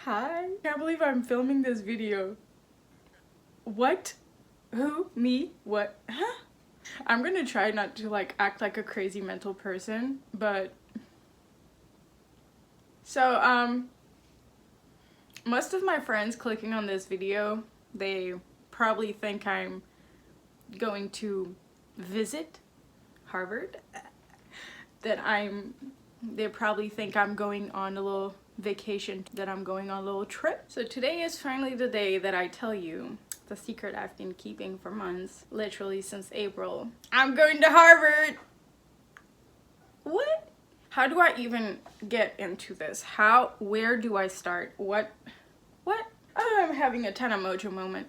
Hi. Can't believe I'm filming this video. What? Who? Me? What? Huh? I'm gonna try not to like act like a crazy mental person, but so most of my friends clicking on this video, they probably think I'm going to visit Harvard. They probably think I'm going on a little vacation, that I'm going on a little trip. So today is finally the day that I tell you the secret I've been keeping for months, literally since April. I'm going to Harvard! What? How do I even get into this? Where do I start? What? Oh, I'm having a Tana Mojo moment.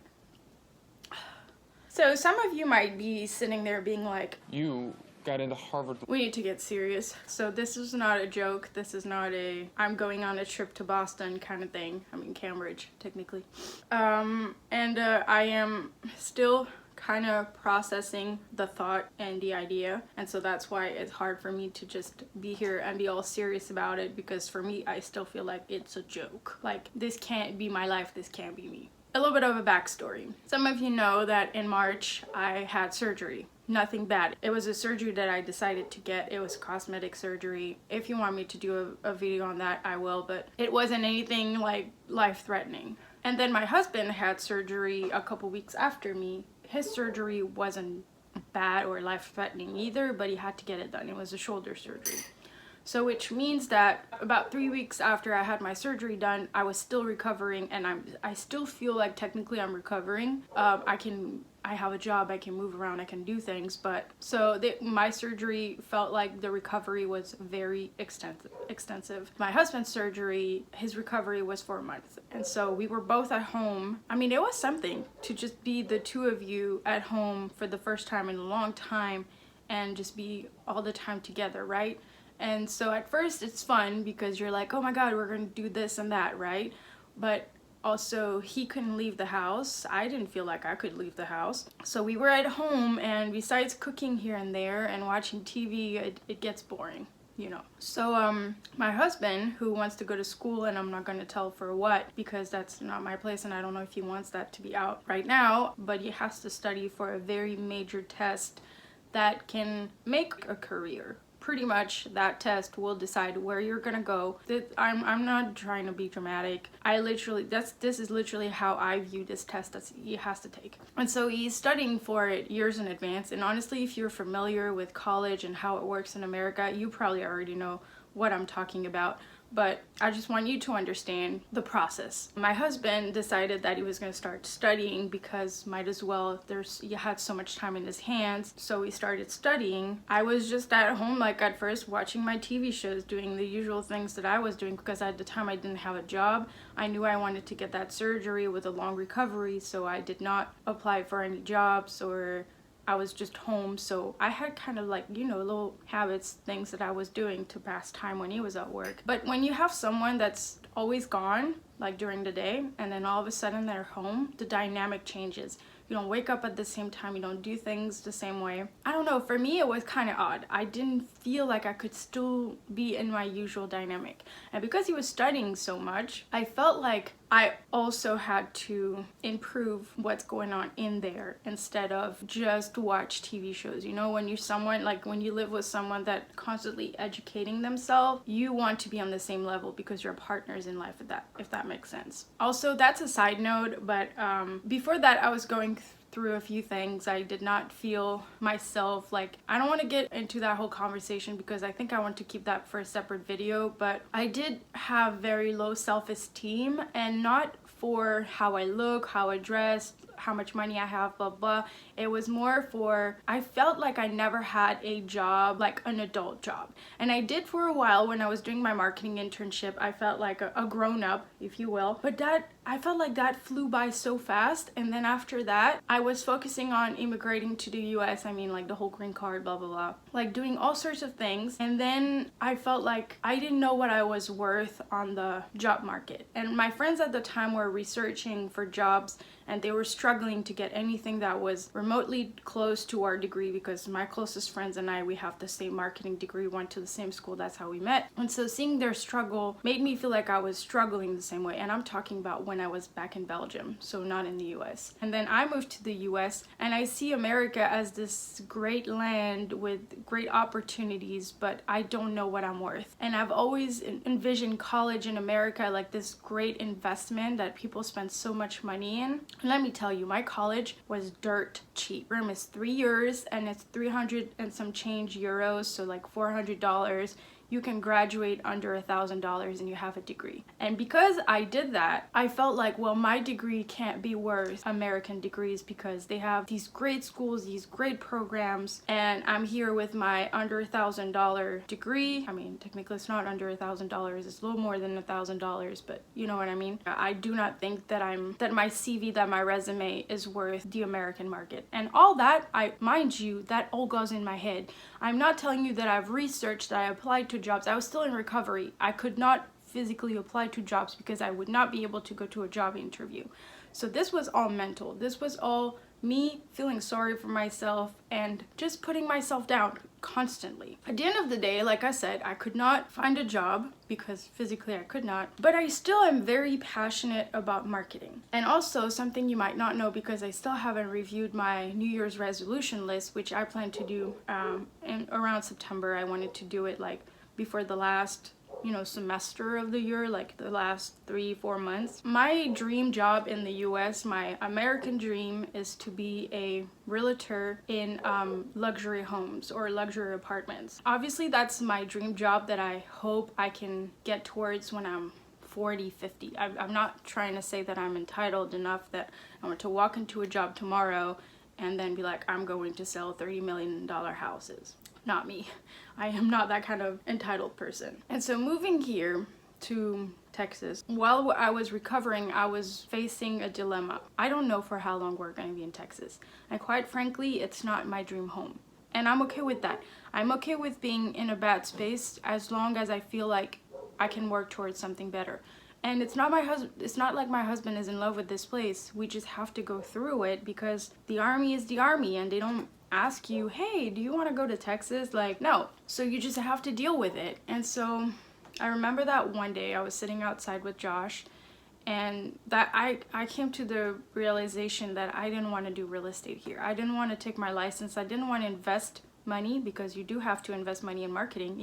So some of you might be sitting there being like, you got into Harvard. We need to get serious. So this is not a joke. This is not a I'm going on a trip to Boston kind of thing. I mean Cambridge, technically. I am still kind of processing the thought and the idea, and so that's why it's hard for me to just be here and be all serious about it, because for me I still feel like it's a joke. Like, this can't be my life, this can't be me. A little bit of a backstory. Some of you know that in March I had surgery. Nothing bad. It was a surgery that I decided to get. It was cosmetic surgery. If you want me to do a video on that, I will, but it wasn't anything like life-threatening. And then my husband had surgery a couple weeks after me. His surgery wasn't bad or life-threatening either, but he had to get it done. It was a shoulder surgery. So which means that about 3 weeks after I had my surgery done, I was still recovering, and I still feel like technically I'm recovering. I have a job, I can move around, I can do things, but so my surgery felt like the recovery was very extensive. My husband's surgery, his recovery was 4 months, and so we were both at home. I mean, it was something to just be the two of you at home for the first time in a long time and just be all the time together, right? And so at first it's fun because you're like, oh my god, we're gonna do this and that, right? But also, he couldn't leave the house. I didn't feel like I could leave the house. So we were at home, and besides cooking here and there and watching TV, it gets boring, you know. So my husband, who wants to go to school, and I'm not going to tell for what, because that's not my place and I don't know if he wants that to be out right now, but he has to study for a very major test that can make a career. Pretty much that test will decide where you're gonna go. I'm not trying to be dramatic. This is literally how I view this test that he has to take. And so he's studying for it years in advance. And honestly, if you're familiar with college and how it works in America, you probably already know what I'm talking about. But I just want you to understand the process. My husband decided that he was going to start studying because might as well, he had so much time in his hands, so he started studying. I was just at home, like at first, watching my TV shows, doing the usual things that I was doing, because at the time I didn't have a job. I knew I wanted to get that surgery with a long recovery, so I did not apply for any jobs, or I was just home. So I had kind of like, you know, little habits, things that I was doing to pass time when he was at work. But when you have someone that's always gone, like during the day, and then all of a sudden they're home, the dynamic changes. You don't wake up at the same time, you don't do things the same way. I don't know, for me it was kind of odd. I didn't feel like I could still be in my usual dynamic. And because he was studying so much, I felt like I also had to improve what's going on in there instead of just watch TV shows. You know, when you're someone, like when you live with someone that constantly educating themselves, you want to be on the same level because you're partners in life, if that makes sense. Also, that's a side note, but before that I was going through a few things. I did not feel myself, like, I don't want to get into that whole conversation because I think I want to keep that for a separate video, but I did have very low self-esteem, and not for how I look, how I dress, how much money I have, blah blah. It was more for, I felt like I never had a job, like an adult job. And I did for a while when I was doing my marketing internship. I felt like a grown-up, if you will, but that I felt like that flew by so fast. And then after that, I was focusing on immigrating to the US. I mean, like the whole green card, blah, blah, blah. Like doing all sorts of things. And then I felt like I didn't know what I was worth on the job market. And my friends at the time were researching for jobs, and they were struggling to get anything that was remotely close to our degree, because my closest friends and I, we have the same marketing degree, went to the same school, that's how we met. And so seeing their struggle made me feel like I was struggling the same way. And I'm talking about when I was back in Belgium, so not in the US. And then I moved to the US, and I see America as this great land with great opportunities, but I don't know what I'm worth. And I've always envisioned college in America like this great investment that people spend so much money in. And let me tell you, my college was dirt cheap. Room is 3 years, and it's 300 and some change euros, so like $400. You can graduate under $1,000 and you have a degree. And because I did that, I felt like, well, my degree can't be worth American degrees because they have these great schools, these great programs, and I'm here with my under $1,000 degree. I mean, technically it's not under $1,000, it's a little more than $1,000, but you know what I mean. I do not think that my CV, that my resume is worth the American market. And all that, mind you, that all goes in my head. I'm not telling you that I've researched, that I applied to jobs. I was still in recovery. I could not physically apply to jobs because I would not be able to go to a job interview. So this was all mental. This was all me feeling sorry for myself and just putting myself down constantly. At the end of the day, like I said, I could not find a job because physically I could not, but I still am very passionate about marketing. And also something you might not know, because I still haven't reviewed my New Year's resolution list, which I plan to do in around September. I wanted to do it like before the last semester of the year, like the last 3-4 months. My dream job in the US, my American dream, is to be a realtor in luxury homes or luxury apartments. Obviously that's my dream job that I hope I can get towards when I'm 40, 50. I'm not trying to say that I'm entitled enough that I want to walk into a job tomorrow and then be like, I'm going to sell $30 million houses. Not me. I am not that kind of entitled person. And so moving here to Texas, while I was recovering, I was facing a dilemma. I don't know for how long we're going to be in Texas. And quite frankly, it's not my dream home. And I'm okay with that. I'm okay with being in a bad space as long as I feel like I can work towards something better. And it's not like my husband is in love with this place. We just have to go through it because the army is the army, and they don't ask you, hey, do you want to go to Texas? Like, no. So you just have to deal with it. And so I remember that one day I was sitting outside with Josh, and that I came to the realization that I didn't want to do real estate here. I didn't want to take my license. I didn't want to invest money, because you do have to invest money in marketing.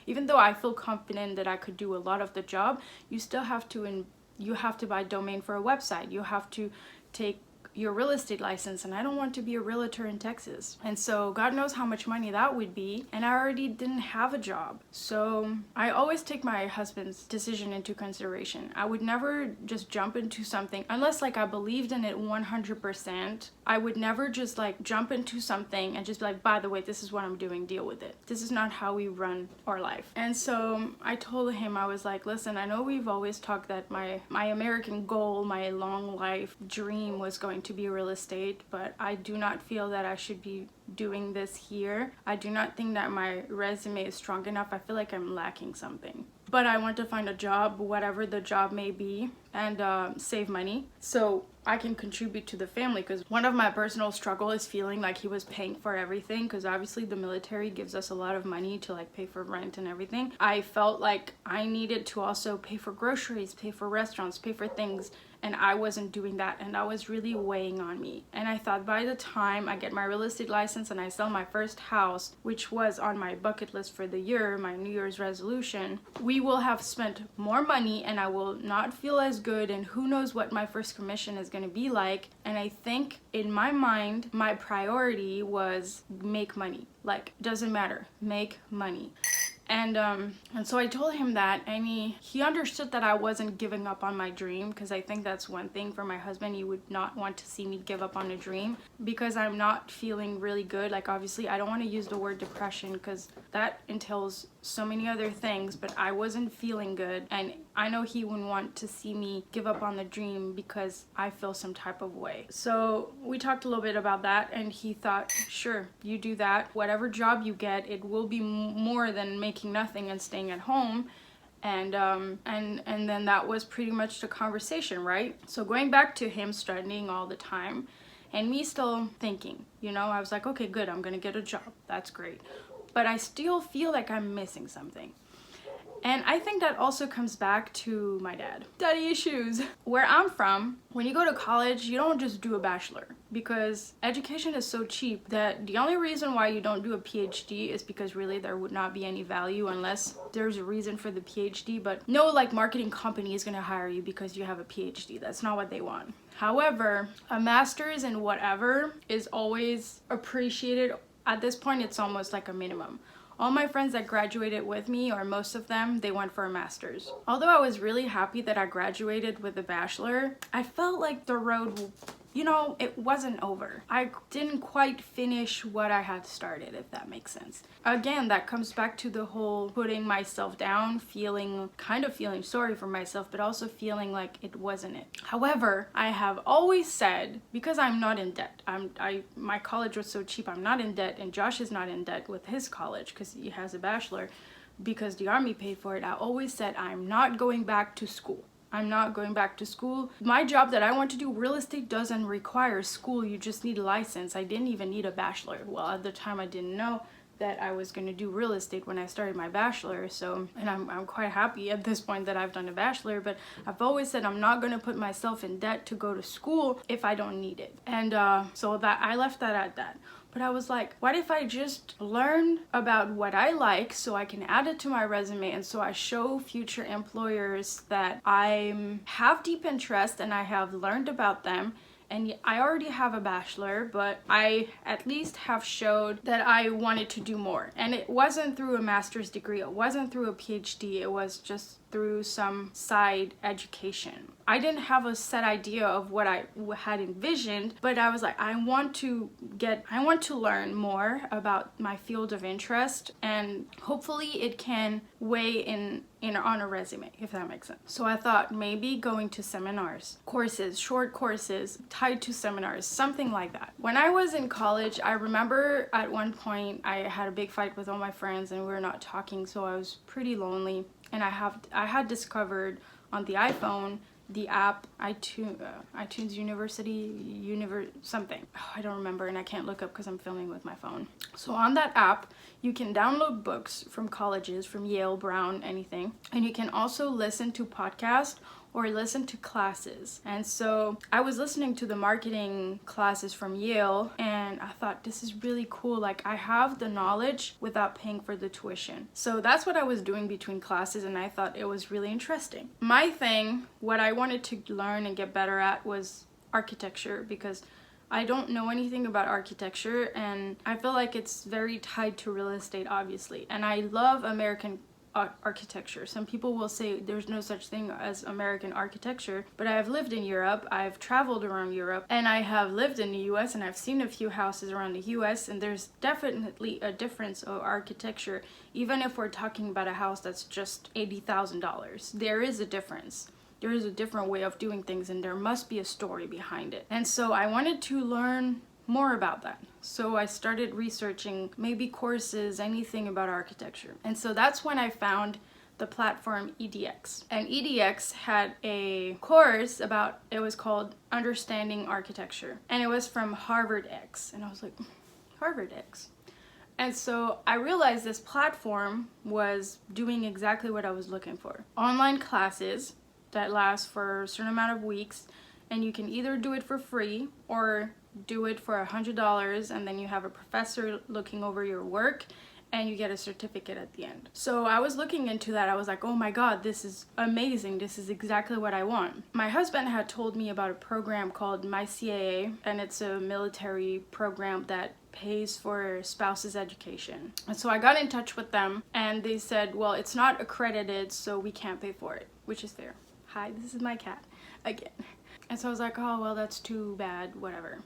Even though I feel confident that I could do a lot of the job, you still have to buy domain for a website. You have to take your real estate license, and I don't want to be a realtor in Texas. And so God knows how much money that would be, and I already didn't have a job. So I always take my husband's decision into consideration. I would never just jump into something unless like I believed in it 100%. I would never just like jump into something and just be like, by the way, this is what I'm doing, deal with it. This is not how we run our life. And so I told him, I was like, listen, I know we've always talked that my American goal, my long life dream was going to be real estate, but I do not feel that I should be doing this here. I do not think that my resume is strong enough. I feel like I'm lacking something. But I want to find a job, whatever the job may be, and save money so I can contribute to the family, because one of my personal struggle is feeling like he was paying for everything, because obviously the military gives us a lot of money to like pay for rent and everything. I felt like I needed to also pay for groceries, pay for restaurants, pay for things, and I wasn't doing that, and that was really weighing on me. And I thought by the time I get my real estate license and I sell my first house, which was on my bucket list for the year, my New Year's resolution, we will have spent more money and I will not feel as good, and who knows what my first commission is going to be like. And I think in my mind, my priority was make money. Like, doesn't matter, make money. And so I told him that, and he understood that I wasn't giving up on my dream, because I think that's one thing for my husband. He would not want to see me give up on a dream because I'm not feeling really good. Like, obviously I don't want to use the word depression because that entails so many other things, but I wasn't feeling good, and I know he wouldn't want to see me give up on the dream because I feel some type of way. So we talked a little bit about that, and he thought, sure, you do that. Whatever job you get, it will be more than making nothing and staying at home. And then that was pretty much the conversation, right? So going back to him studying all the time and me still thinking, I was like, okay, good, I'm gonna get a job. That's great. But I still feel like I'm missing something. And I think that also comes back to my dad. Daddy issues. Where I'm from, when you go to college, you don't just do a bachelor, because education is so cheap that the only reason why you don't do a PhD is because really there would not be any value unless there's a reason for the PhD. But no, like, marketing company is gonna hire you because you have a PhD. That's not what they want. However, a master's in whatever is always appreciated. At this point, it's almost like a minimum. All my friends that graduated with me, or most of them, they went for a master's. Although I was really happy that I graduated with a bachelor, I felt like the road, it wasn't over. I didn't quite finish what I had started, if that makes sense. Again, that comes back to the whole putting myself down, feeling sorry for myself, but also feeling like it wasn't it. However, I have always said, because I'm not in debt, my college was so cheap, I'm not in debt, and Josh is not in debt with his college because he has a bachelor, because the army paid for it. I always said I'm not going back to school. I'm not going back to school. My job that I want to do, real estate, doesn't require school. You just need a license. I didn't even need a bachelor. Well, at the time I didn't know that I was going to do real estate when I started my bachelor. So, and I'm quite happy at this point that I've done a bachelor, but I've always said I'm not going to put myself in debt to go to school if I don't need it. And so that I left that at that. But I was like, what if I just learn about what I like so I can add it to my resume, and so I show future employers that I have deep interest and I have learned about them. And I already have a bachelor, but I at least have showed that I wanted to do more. And it wasn't through a master's degree, it wasn't through a PhD, it was just through some side education. I didn't have a set idea of what I had envisioned, but I was like, I want to learn more about my field of interest, and hopefully it can weigh in on a resume, if that makes sense. So I thought maybe going to seminars, courses, short courses tied to seminars, something like that. When I was in college, I remember at one point I had a big fight with all my friends and we were not talking, so I was pretty lonely. And I had discovered on the iPhone the app iTunes University something. Oh, I don't remember, and I can't look up because I'm filming with my phone. So on that app, you can download books from colleges, from Yale, Brown, anything, and you can also listen to podcasts or listen to classes. And so I was listening to the marketing classes from Yale, and I thought, this is really cool. Like, I have the knowledge without paying for the tuition. So that's what I was doing between classes, and I thought it was really interesting. My thing, what I wanted to learn and get better at, was architecture, because I don't know anything about architecture, and I feel like it's very tied to real estate, obviously. And I love American architecture. Some people will say there's no such thing as American architecture, but I have lived in Europe, I've traveled around Europe, and I have lived in the US, and I've seen a few houses around the US, and there's definitely a difference of architecture. Even if we're talking about a house that's just $80,000, there is a difference. There is a different way of doing things, and there must be a story behind it. And so I wanted to learn more about that. So I started researching maybe courses, anything about architecture. And so that's when I found the platform EDX. And EDX had a course about, it was called Understanding Architecture. And it was from Harvard X. And I was like, Harvard X. And so I realized this platform was doing exactly what I was looking for. Online classes that last for a certain amount of weeks, and you can either do it for free or do it for $100, and then you have a professor looking over your work and you get a certificate at the end. So I was looking into that. I was like, oh my god, this is amazing. This is exactly what I want. My husband had told me about a program called My CAA, and it's a military program that pays for spouse's education. And so I got in touch with them and they said, well, it's not accredited, so we can't pay for it, which is fair. Hi, this is my cat again. And so I was like, oh, well, that's too bad, whatever.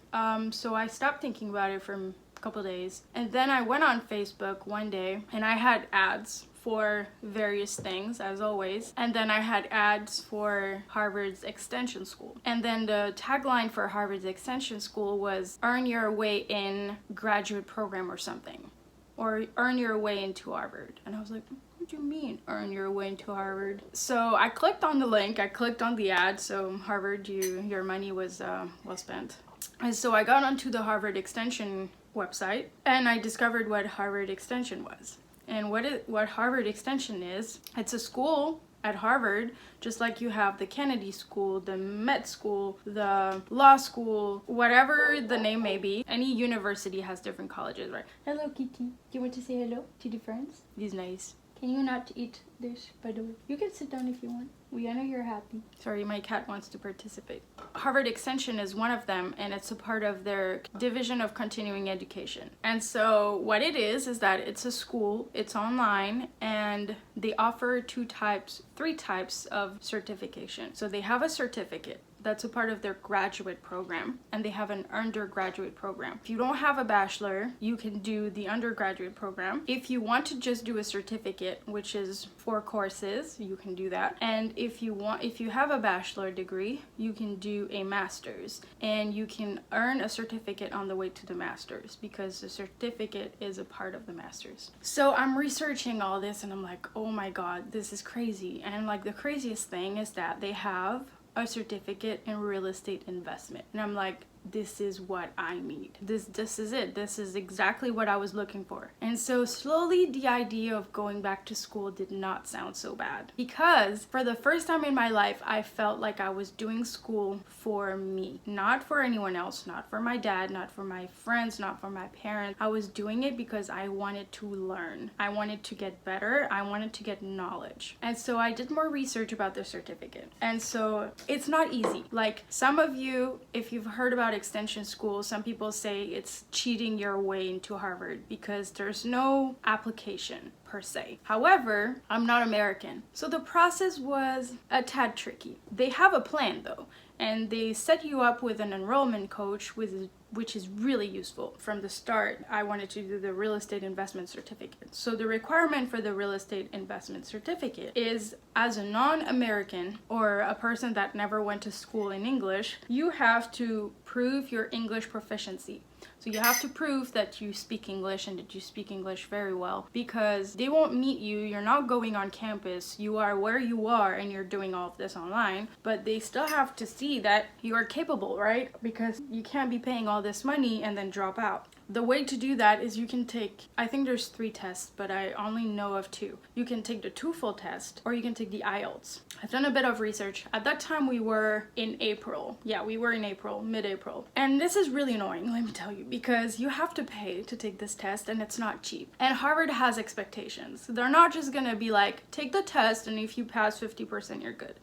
So I stopped thinking about it for a couple days. And then I went on Facebook one day and I had ads for various things, as always. And then I had ads for Harvard's extension school. And then the tagline for Harvard's extension school was earn your way in graduate program or something, or earn your way into Harvard. And I was like, what do you mean earn your way into Harvard? So I clicked on the link, I clicked on the ad. So Harvard, your money was well spent. And so I got onto the Harvard Extension website and I discovered what Harvard Extension was. And what Harvard Extension is, it's a school at Harvard, just like you have the Kennedy School, the Med School, the law school, whatever the name may be. Any university has different colleges, right? Hello, Kitty. Do you want to say hello to the friends? He's nice. Can you not eat this, by the way? You can sit down if you want. I know you're happy. Sorry, my cat wants to participate. Harvard Extension is one of them, and it's a part of their Division of Continuing Education. And so what it is that it's a school, it's online, and they offer three types of certification. So they have a certificate. That's a part of their graduate program, and they have an undergraduate program. If you don't have a bachelor, you can do the undergraduate program. If you want to just do a certificate, which is 4 courses, you can do that. And if you have a bachelor degree, you can do a master's, and you can earn a certificate on the way to the master's because the certificate is a part of the master's. So I'm researching all this and I'm like, oh my god, this is crazy. And like the craziest thing is that they have a certificate in real estate investment. And I'm like, this is what I need. This is it. This is exactly what I was looking for. And so slowly the idea of going back to school did not sound so bad, because for the first time in my life, I felt like I was doing school for me, not for anyone else, not for my dad, not for my friends, not for my parents. I was doing it because I wanted to learn. I wanted to get better. I wanted to get knowledge. And so I did more research about the certificate. And so it's not easy. Like some of you, if you've heard about extension school, some people say it's cheating your way into Harvard because there's no application per se. However, I'm not American, so the process was a tad tricky. They have a plan though, and they set you up with an enrollment coach which is really useful. From the start, I wanted to do the real estate investment certificate. So the requirement for the real estate investment certificate is, as a non-American or a person that never went to school in English, you have to prove your English proficiency. So you have to prove that you speak English and that you speak English very well, because they won't meet you. You're not going on campus. You are where you are and you're doing all of this online, but they still have to see that you are capable, right? Because you can't be paying all this money and then drop out. The way to do that is you can take, I think there's 3 tests, but I only know of 2. You can take the TOEFL test or you can take the IELTS. I've done a bit of research. At that time we were in April. Yeah, we were in April, mid-April. And this is really annoying, let me tell you, because you have to pay to take this test and it's not cheap. And Harvard has expectations. They're not just gonna be like, take the test and if you pass 50%, you're good.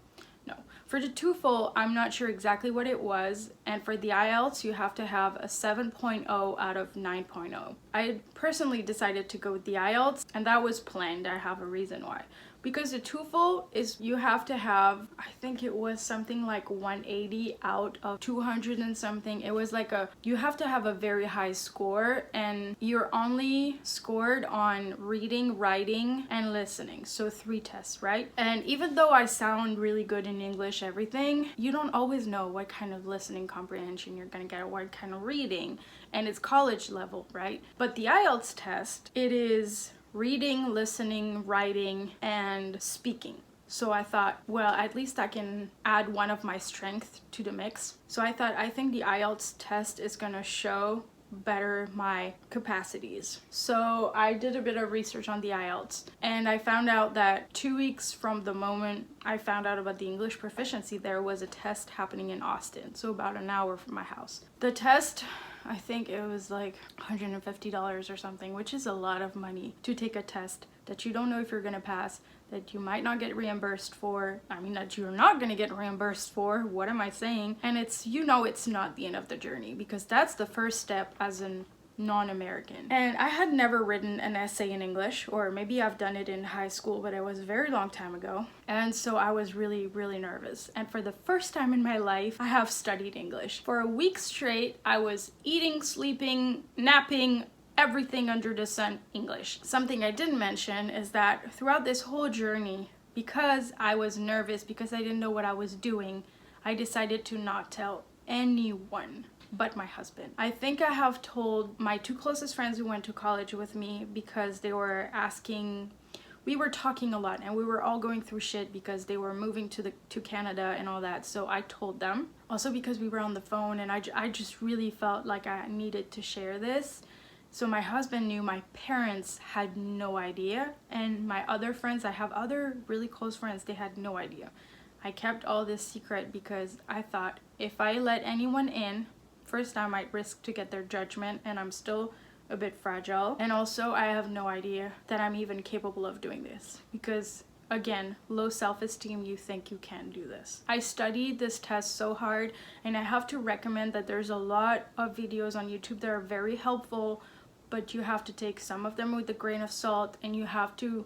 No. For the TOEFL, I'm not sure exactly what it was, and for the IELTS, you have to have a 7.0 out of 9.0. I personally decided to go with the IELTS, and that was planned. I have a reason why. Because the TOEFL is, you have to have, I think it was something like 180 out of 200 and something. It was like you have to have a very high score, and you're only scored on reading, writing, and listening. So 3 tests, right? And even though I sound really good in English, everything, you don't always know what kind of listening comprehension you're gonna get or what kind of reading, and it's college level, right? But the IELTS test, it is reading, listening, writing, and speaking. So I thought, well, at least I can add one of my strengths to the mix. So I thought, I think the IELTS test is gonna show better my capacities. So I did a bit of research on the IELTS, and I found out that 2 weeks from the moment I found out about the English proficiency, there was a test happening in Austin, so about an hour from my house. The test, I think it was like $150 or something, which is a lot of money to take a test that you don't know if you're gonna pass, that you might not get reimbursed for. I mean, that you're not gonna get reimbursed for. What am I saying? And it's, you know, it's not the end of the journey, because that's the first step as an non-American. And I had never written an essay in English, or maybe I've done it in high school, but it was a very long time ago. And so I was really, really nervous. And for the first time in my life, I have studied English. For a week straight, I was eating, sleeping, napping, everything under the sun English. Something I didn't mention is that throughout this whole journey, because I was nervous, because I didn't know what I was doing, I decided to not tell anyone but my husband. I think I have told my two closest friends who went to college with me because they were asking, we were talking a lot and we were all going through shit because they were moving to Canada and all that. So I told them. Also because we were on the phone and I just really felt like I needed to share this. So my husband knew, my parents had no idea, and my other friends, I have other really close friends, they had no idea. I kept all this secret because I thought if I let anyone in, first I might risk to get their judgment, and I'm still a bit fragile. And also I have no idea that I'm even capable of doing this because, again, low self-esteem, you think you can do this. I studied this test so hard, and I have to recommend that there's a lot of videos on YouTube that are very helpful, but you have to take some of them with a grain of salt, and you have to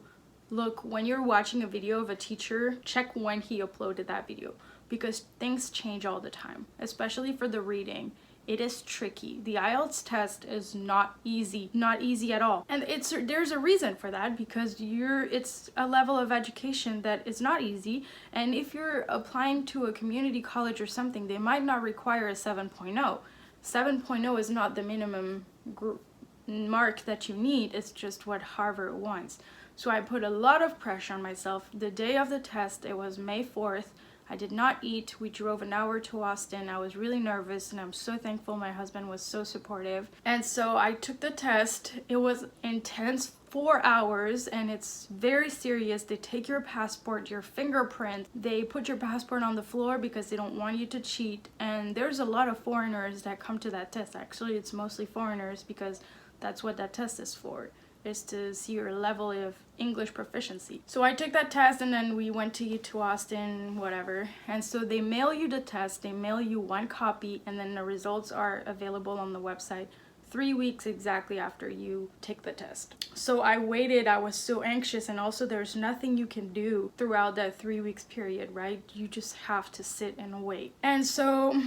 look, when you're watching a video of a teacher, check when he uploaded that video, because things change all the time, especially for the reading. It is tricky. The IELTS test is not easy at all. And there's a reason for that, because it's a level of education that is not easy. And if you're applying to a community college or something, they might not require a 7.0. 7.0 is not the minimum mark that you need, it's just what Harvard wants. So I put a lot of pressure on myself. The day of the test, it was May 4th. I did not eat. We drove an hour to Austin. I was really nervous, and I'm so thankful my husband was so supportive. And so I took the test. It was intense, 4 hours, and it's very serious. They take your passport, your fingerprint. They put your passport on the floor because they don't want you to cheat. And there's a lot of foreigners that come to that test. Actually, it's mostly foreigners because that's what that test is for, is to see your level of English proficiency. So I took that test, and then we went to eat to Austin, whatever. And so they mail you the test, they mail you one copy, and then the results are available on the website 3 weeks exactly after you take the test. So I waited, I was so anxious, and also there's nothing you can do throughout that 3 weeks period, right? You just have to sit and wait. And so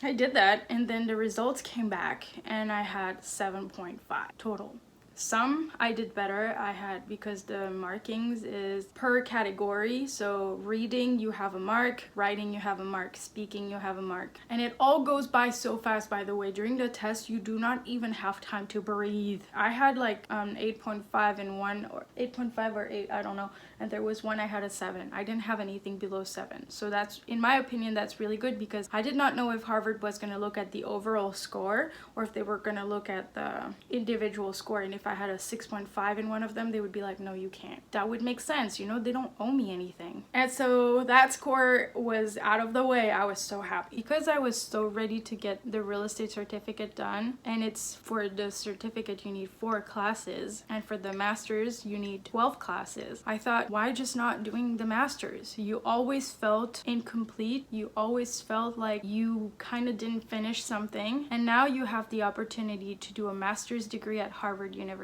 I did that, and then the results came back, and I had 7.5 total. Some I did better. I had, because the markings is per category. So reading, you have a mark. Writing, you have a mark. Speaking, you have a mark. And it all goes by so fast, by the way. During the test, you do not even have time to breathe. I had like 8.5 in one, or 8.5 or 8, I don't know. And there was one I had a 7. I didn't have anything below 7. So that's, in my opinion, that's really good, because I did not know if Harvard was going to look at the overall score or if they were going to look at the individual score. And if I had a 6.5 in one of them, they would be like, no, you can't. That would make sense, you know, they don't owe me anything. And so that score was out of the way. I was so happy because I was so ready to get the real estate certificate done. And it's, for the certificate you need 4 classes, and for the master's you need 12 classes. I thought, why just not doing the master's? You always felt incomplete. You always felt like you kind of didn't finish something, and now you have the opportunity to do a master's degree at Harvard University.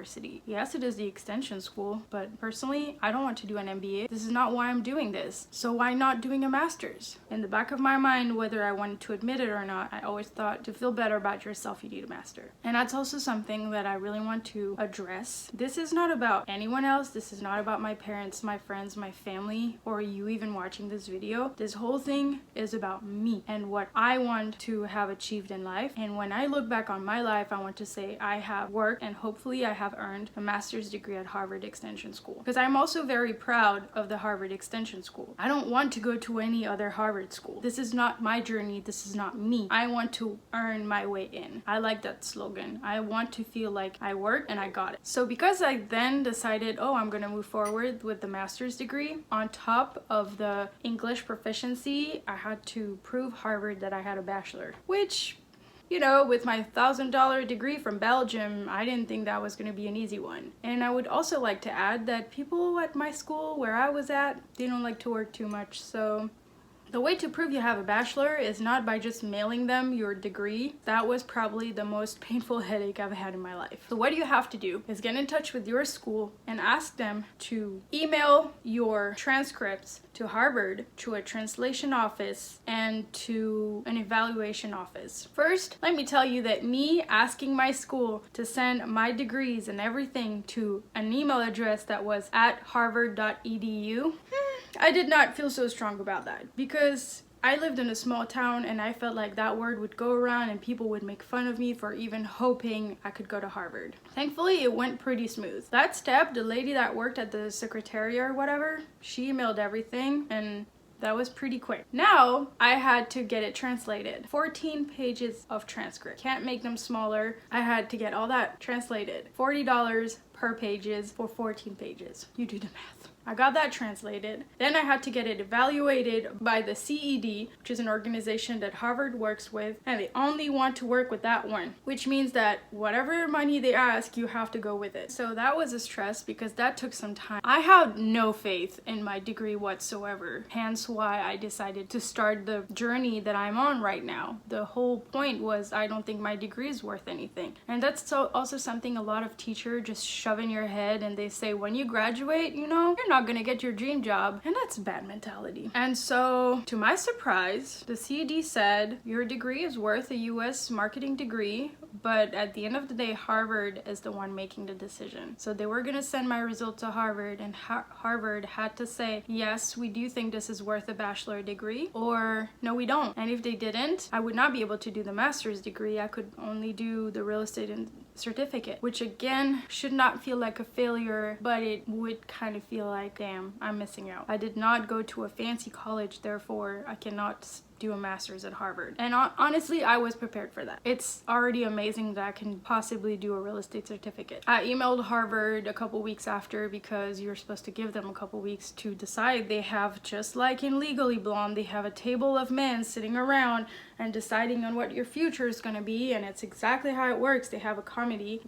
Yes, it is the extension school, but personally, I don't want to do an MBA. This is not why I'm doing this. So why not doing a master's? In the back of my mind, whether I wanted to admit it or not, I always thought to feel better about yourself, you need a master. And that's also something that I really want to address. This is not about anyone else. This is not about my parents, my friends, my family, or you even watching this video. This whole thing is about me and what I want to have achieved in life. And when I look back on my life, I want to say I have worked, and hopefully I have earned a master's degree at Harvard Extension School. Because I'm also very proud of the Harvard Extension School. I don't want to go to any other Harvard school. This is not my journey. This is not me. I want to earn my way in. I like that slogan. I want to feel like I worked and I got it. So because I then decided, oh, I'm gonna move forward with the master's degree, on top of the English proficiency, I had to prove Harvard that I had a bachelor, which, you know, with my $1,000 degree from Belgium, I didn't think that was going to be an easy one. And I would also like to add that people at my school where I was at, they don't like to work too much. So The way to prove you have a bachelor is not by just mailing them your degree. That was probably the most painful headache I've had in my life. So what you have to do is get in touch with your school and ask them to email your transcripts to Harvard, to a translation office, and to an evaluation office. First, let me tell you that me asking my school to send my degrees and everything to an email address that was at harvard.edu, I did not feel so strong about that, because I lived in a small town and I felt like that word would go around and people would make fun of me for even hoping I could go to Harvard. Thankfully, it went pretty smooth. That step, the lady that worked at the secretariat or whatever, she emailed everything, and that was pretty quick. Now, I had to get it translated. 14 pages of transcript. Can't make them smaller. I had to get all that translated. $40 per pages for 14 pages. You do the math. I got that translated. Then I had to get it evaluated by the CED, which is an organization that Harvard works with, and they only want to work with that one, which means that whatever money they ask, you have to go with it. So that was a stress because that took some time. I had no faith in my degree whatsoever, hence why I decided to start the journey that I'm on right now. The whole point was I don't think my degree is worth anything. And that's also something a lot of teachers just shove in your head, and they say when you graduate, you know, you're not gonna get your dream job, and that's a bad mentality. And so, to my surprise, the CED said your degree is worth a US marketing degree, but at the end of the day, Harvard is the one making the decision. So they were gonna send my result to Harvard, and Harvard had to say, yes, we do think this is worth a bachelor degree, or no, we don't. And if they didn't, I would not be able to do the master's degree. I could only do the real estate and certificate, which again should not feel like a failure, but it would kind of feel like, damn, I'm missing out. I did not go to a fancy college, therefore I cannot do a master's at Harvard. And honestly, I was prepared for that. It's already amazing that I can possibly do a real estate certificate. I emailed Harvard a couple weeks after because you're supposed to give them a couple weeks to decide. They have, just like in Legally Blonde, they have a table of men sitting around and deciding on what your future is going to be, and it's exactly how it works. They have a committee,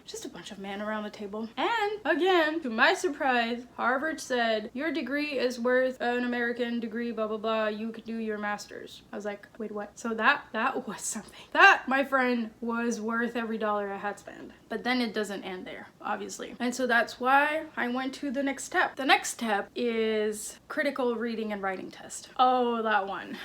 just a bunch of men around the table. And again, to my surprise, Harvard said, your degree is worth an American degree, blah, blah, blah. You could do your master's. I was like, wait, what? So that was something. That, my friend, was worth every dollar I had spent. But then it doesn't end there, obviously. And so that's why I went to the next step. The next step is critical reading and writing test. Oh, that one.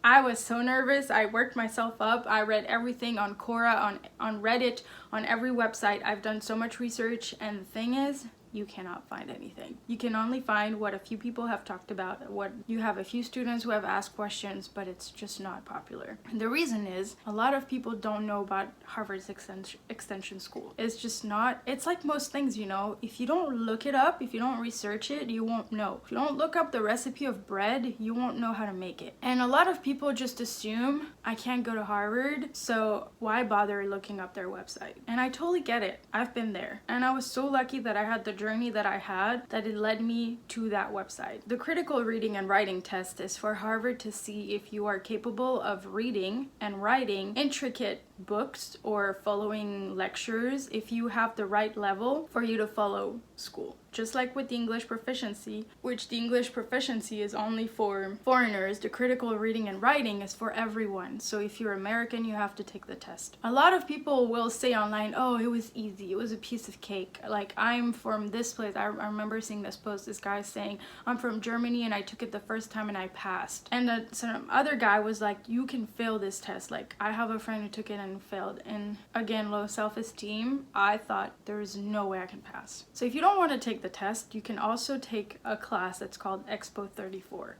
I was so nervous. I worked myself up. I read everything on Quora, on Reddit, on every website. I've done so much research, and the thing is, you cannot find anything. You can only find what a few people have talked about, what you have a few students who have asked questions, but it's just not popular. And the reason is a lot of people don't know about Harvard's extension school. It's just not, it's like most things, you know, if you don't look it up, if you don't research it, you won't know. If you don't look up the recipe of bread, you won't know how to make it. And a lot of people just assume I can't go to Harvard, so why bother looking up their website? And I totally get it. I've been there. And I was so lucky that I had the journey that I had, that it led me to that website. The critical reading and writing test is for Harvard to see if you are capable of reading and writing intricate books or following lectures, if you have the right level for you to follow school. Just like with the English proficiency, which the English proficiency is only for foreigners, the critical reading and writing is for everyone. So if you're American, you have to take the test. A lot of people will say online, oh, it was easy, it was a piece of cake. Like, I'm from this place. I remember seeing this post, this guy saying, I'm from Germany and I took it the first time and I passed. And some other guy was like, you can fail this test. Like, I have a friend who took it and failed. And again, low self-esteem, I thought there's no way I can pass. So if you don't want to take the test, you can also take a class that's called Expo 34.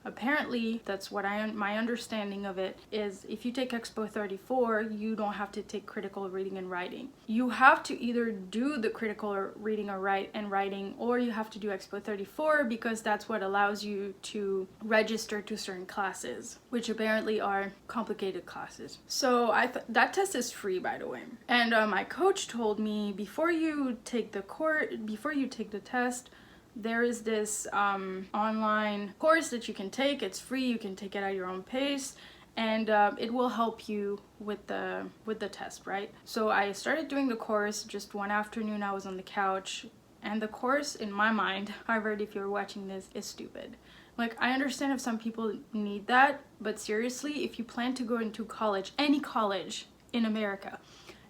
Apparently, that's what my understanding of it is, if you take Expo 34, you don't have to take critical reading and writing. You have to either do the critical reading or writing, or you have to do Expo 34 because that's what allows you to register to certain classes, which apparently are complicated classes. So that test is free, by the way. And my coach told me before you take the test, there is this online course that you can take. It's free. You can take it at your own pace, and it will help you with the test, right? So I started doing the course. Just one afternoon, I was on the couch And the course, in my mind, Harvard, if you're watching this, is stupid. Like, I understand if some people need that, but seriously, if you plan to go into college, any college in America,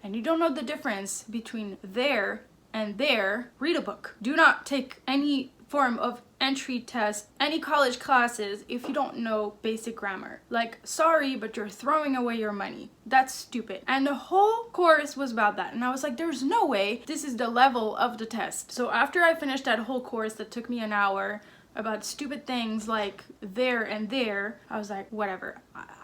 and you don't know the difference between there and there, read a book. Do not take any form of entry test, any college classes, if you don't know basic grammar. Like, sorry, but you're throwing away your money. That's stupid. And the whole course was about that. And I was like, there's no way this is the level of the test. So after I finished that whole course that took me an hour, about stupid things like there and there, I was like, whatever.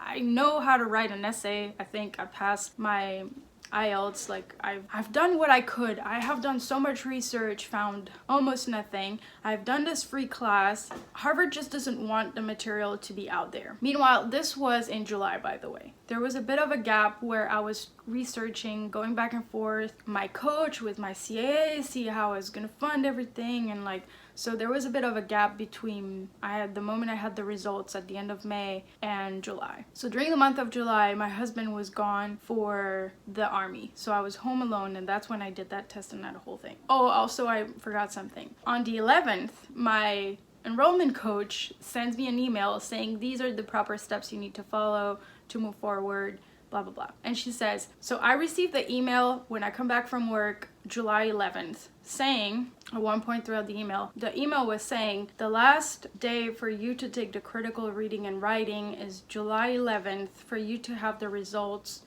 I know how to write an essay. I think I passed my IELTS. Like, I've done what I could. I have done so much research, found almost nothing. I've done this free class. Harvard just doesn't want the material to be out there. Meanwhile, this was in July, by the way. There was a bit of a gap where I was researching, going back and forth, my coach with my CAA, see how I was gonna fund everything, and like, so there was a bit of a gap between the moment I had the results at the end of May and July. So during the month of July, my husband was gone for the army. So I was home alone, and that's when I did that test and that whole thing. Oh, also I forgot something. On the 11th, my enrollment coach sends me an email saying these are the proper steps you need to follow to move forward, blah, blah, blah. And she says, so I received the email when I come back from work, July 11th, saying, at one point throughout the email was saying, the last day for you to take the critical reading and writing is July 11th for you to have the results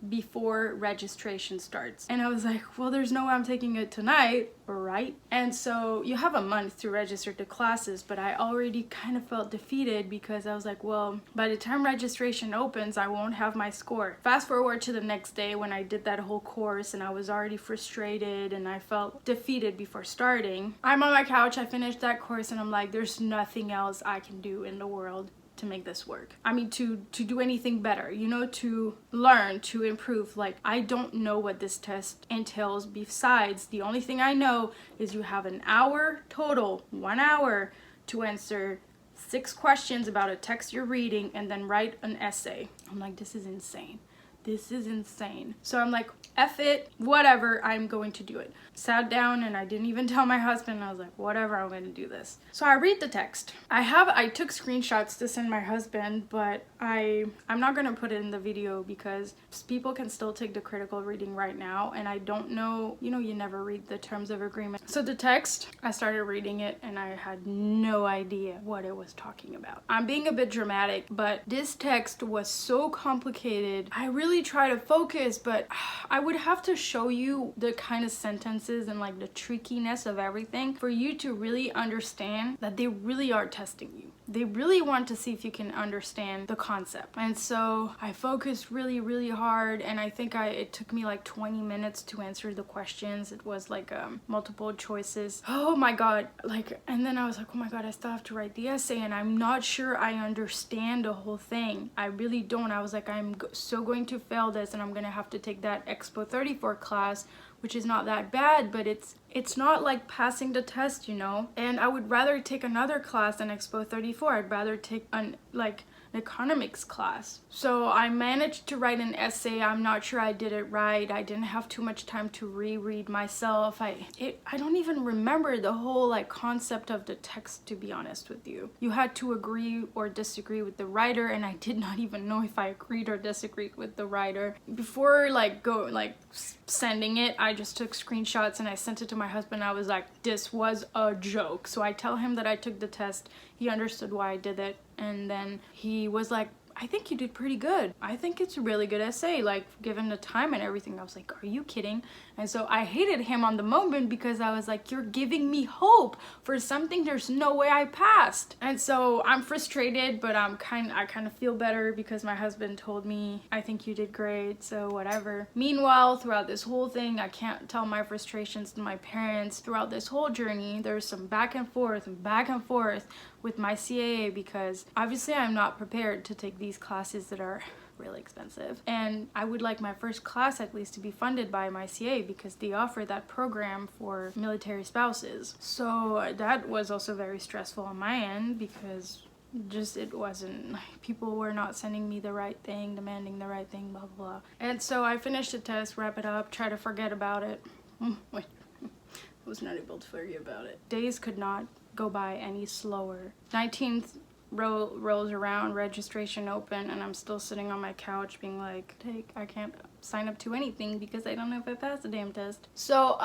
before registration starts. And I was like, well, there's no way I'm taking it tonight, right? And so you have a month to register to classes, but I already kind of felt defeated because I was like, well, by the time registration opens, I won't have my score. Fast forward to the next day when I did that whole course, and I was already frustrated and I felt defeated before starting. I'm on my couch, I finished that course, and I'm like, there's nothing else I can do in the world to make this work. I mean, to do anything better, you know, to learn, to improve. Like, I don't know what this test entails besides the only thing I know is you have an hour total, 1 hour, to answer 6 questions about a text you're reading and then write an essay. I'm like, this is insane. This is insane. So I'm like, F it, whatever, I'm going to do it. Sat down and I didn't even tell my husband. I was like, whatever, I'm going to do this. So I read the text. I took screenshots to send my husband, but I'm not going to put it in the video because people can still take the critical reading right now, and I don't know, you know, you never read the terms of agreement. So the text, I started reading it and I had no idea what it was talking about. I'm being a bit dramatic, but this text was so complicated. I really try to focus, but I would have to show you the kind of sentences and like the trickiness of everything for you to really understand that they really are testing you. They really want to see if you can understand the concept. And so I focused really, really hard, and I think it took me like 20 minutes to answer the questions. It was like multiple choices. Oh my god, like, and then I was like, oh my god, I still have to write the essay, and I'm not sure I understand the whole thing. I really don't. I was like, I'm so going to fail this, and I'm gonna have to take that Expo 34 class, which is not that bad, but it's not like passing the test, you know. And I would rather take another class than Expo 34. I'd rather take an economics class. So I managed to write an essay. I'm not sure I did it right. I didn't have too much time to reread myself. I don't even remember the whole like concept of the text, to be honest with you. You had to agree or disagree with the writer, and I did not even know if I agreed or disagreed with the writer. Before sending it, I just took screenshots and I sent it to my husband. I was like, this was a joke. So I tell him that I took the test. He understood why I did it, and then he was like, I think you did pretty good. I think it's a really good essay, like, given the time and everything. I was like, are you kidding? And so I hated him on the moment because I was like, you're giving me hope for something there's no way I passed. And so I'm frustrated, but I kind of feel better because my husband told me, I think you did great, so whatever. Meanwhile, throughout this whole thing, I can't tell my frustrations to my parents. Throughout this whole journey, there's some back and forth with my CAA because obviously I'm not prepared to take these classes that are really expensive, and I would like my first class at least to be funded by my CA because they offer that program for military spouses. So that was also very stressful on my end because it wasn't, like, people were not sending me the right thing, demanding the right thing, blah blah blah. And so I finished the test, wrap it up, try to forget about it. Wait, was not able to forget about it. Days could not go by any slower. 19th rolls around, registration open, and I'm still sitting on my couch being like, I can't sign up to anything because I don't know if I passed the damn test. So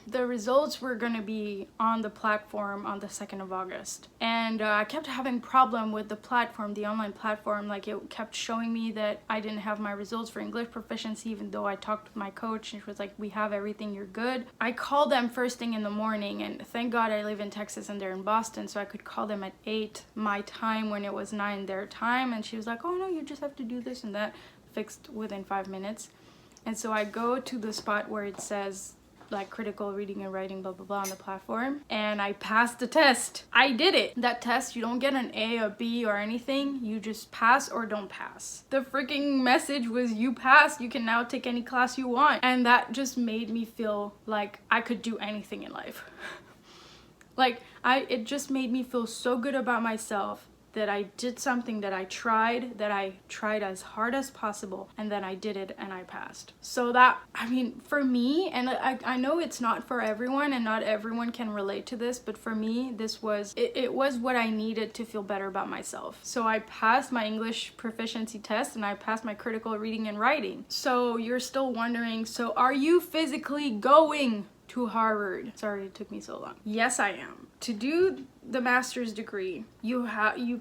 the results were gonna be on the platform on the 2nd of August, and I kept having problem with the platform, the online platform. Like, it kept showing me that I didn't have my results for English proficiency, even though I talked with my coach and she was like, we have everything, you're good. I called them first thing in the morning, and thank God I live in Texas and they're in Boston, so I could call them at 8 my time when it was 9 their time, and she was like, oh no, you just have to do this and that, fixed within 5 minutes. And so I go to the spot where it says like critical reading and writing blah blah blah on the platform, and I passed the test. I did it. That test, you don't get an A, a B, or anything. You just pass or don't pass. The freaking message was, you passed, you can now take any class you want. And that just made me feel like I could do anything in life. Like, it just made me feel so good about myself that I did something, that I tried as hard as possible, and then I did it and I passed. So that, I mean, for me, and I know it's not for everyone and not everyone can relate to this, but for me, this was, it was what I needed to feel better about myself. So I passed my English proficiency test and I passed my critical reading and writing. So you're still wondering, so are you physically going to Harvard? Sorry it took me so long. Yes, I am. To do the master's degree, you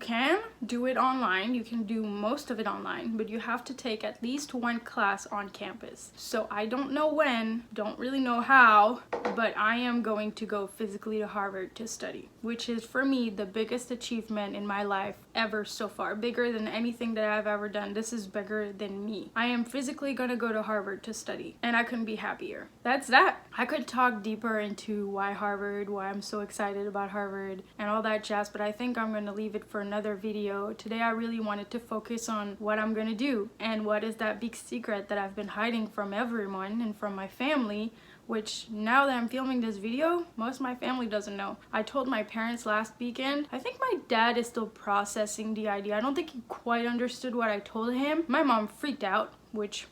can do it online. You can do most of it online, but you have to take at least one class on campus. So I don't know when, don't really know how, but I am going to go physically to Harvard to study, which is for me the biggest achievement in my life ever so far. Bigger than anything that I've ever done. This is bigger than me. I am physically gonna go to Harvard to study, and I couldn't be happier. That's that. I could talk deeper into why Harvard, why I'm so excited about Harvard, and all that jazz, but I think I'm gonna leave it for another video. Today I really wanted to focus on what I'm gonna do and what is that big secret that I've been hiding from everyone and from my family, which now that I'm filming this video, most of my family doesn't know. I told my parents last weekend. I think my dad is still processing the idea. I don't think he quite understood what I told him. My mom freaked out, which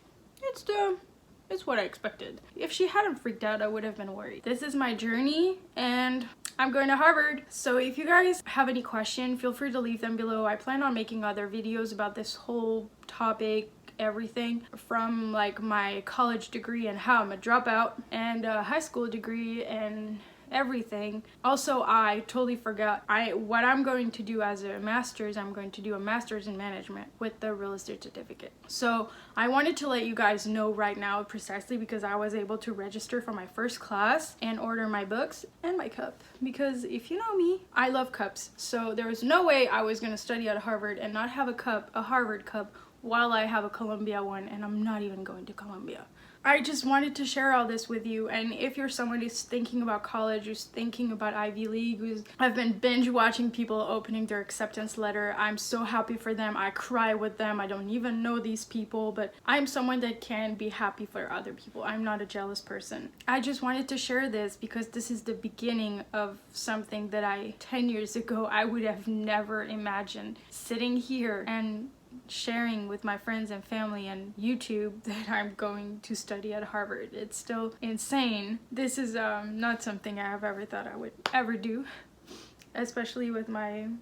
it's what I expected. If she hadn't freaked out, I would have been worried. This is my journey, and I'm going to Harvard. So if you guys have any question, feel free to leave them below. I plan on making other videos about this whole topic, everything from like my college degree and how I'm a dropout, and a high school degree, and everything. Also, I totally forgot, what I'm going to do as a master's, I'm going to do a master's in management with the real estate certificate. So I wanted to let you guys know right now precisely because I was able to register for my first class and order my books and my cup, because if you know me, I love cups. So there was no way I was going to study at Harvard and not have a cup, a Harvard cup, while I have a Columbia one, and I'm not even going to Columbia. I just wanted to share all this with you, and if you're someone who's thinking about college, who's thinking about Ivy League, I've been binge watching people opening their acceptance letter. I'm so happy for them. I cry with them. I don't even know these people, but I'm someone that can be happy for other people. I'm not a jealous person. I just wanted to share this because this is the beginning of something that 10 years ago, I would have never imagined sitting here and sharing with my friends and family and YouTube that I'm going to study at Harvard. It's still insane. This is not something I have ever thought I would ever do, especially with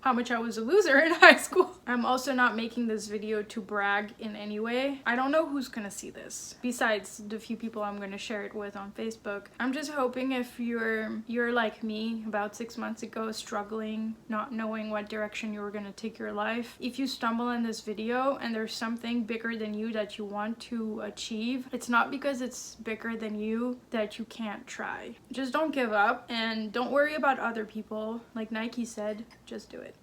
how much I was a loser in high school. I'm also not making this video to brag in any way. I don't know who's gonna see this besides the few people I'm gonna share it with on Facebook. I'm just hoping if you're like me about 6 months ago, struggling, not knowing what direction you were gonna take your life, if you stumble in this video and there's something bigger than you that you want to achieve, it's not because it's bigger than you that you can't try. Just don't give up and don't worry about other people. Like Nike said, just do it.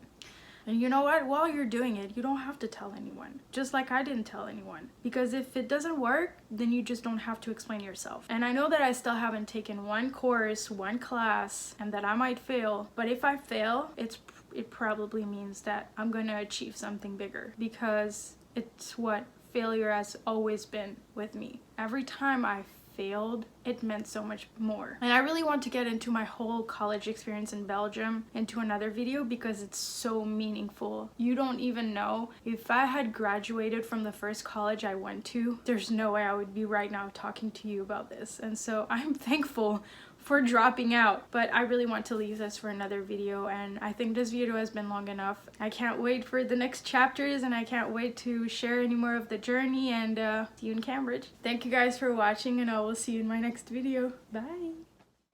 And you know what? While you're doing it, you don't have to tell anyone. Just like I didn't tell anyone. Because if it doesn't work, then you just don't have to explain yourself. And I know that I still haven't taken one course, one class, and that I might fail. But if I fail, it probably means that I'm gonna achieve something bigger. Because it's what failure has always been with me. Every time I failed, it meant so much more. And I really want to get into my whole college experience in Belgium into another video because it's so meaningful. You don't even know. If I had graduated from the first college I went to, there's no way I would be right now talking to you about this. And so I'm thankful for dropping out. But I really want to leave this for another video, and I think this video has been long enough. I can't wait for the next chapters, and I can't wait to share any more of the journey, and see you in Cambridge. Thank you guys for watching, and I will see you in my next video. Bye!